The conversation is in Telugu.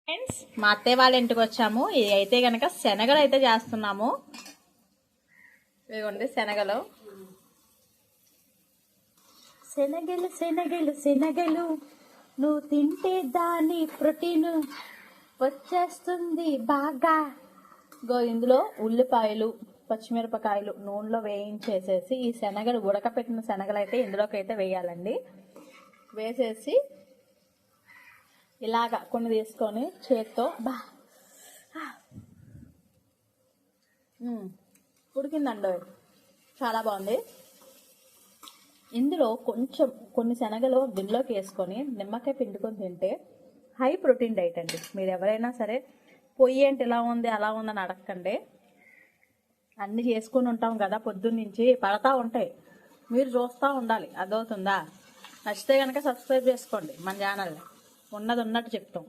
ఫ్రెండ్స్, మా అత్తయ్య వాళ్ళ ఇంటికి వచ్చాము. ఇది అయితే కనుక శనగలు అయితే చేస్తున్నాము. ఇదిగోండి శనగలు. శనగలు శనగలు శనగలు నువ్వు తింటే దాని ప్రోటీన్ వచ్చేస్తుంది బాగా. ఇందులో ఉల్లిపాయలు, పచ్చిమిరపకాయలు నూనెలో వేయించేసేసి ఈ శనగలు, ఉడకపెట్టిన శనగలు అయితే ఇందులోకి అయితే వేయాలండి. వేసేసి ఇలాగా కొన్ని తీసుకొని చేత్తో ఉడికిందండి, చాలా బాగుంది. ఇందులో కొన్ని శనగలు గిన్నెలోకి వేసుకొని నిమ్మకాయ పిండుకొని తింటే హై ప్రోటీన్ డైట్ అండి. మీరు ఎవరైనా సరే పొయ్యి ఏంటి ఇలా ఉంది అలా ఉందని అడగకండి. అన్నీ చేసుకొని ఉంటాం కదా, పొద్దున్నుంచి పడతా ఉంటాయి, మీరు చూస్తూ ఉండాలి. అదవుతుందా? నచ్చితే కనుక సబ్స్క్రైబ్ చేసుకోండి మన ఛానల్ని. ఉన్నది ఉన్నట్టు చెప్తాం.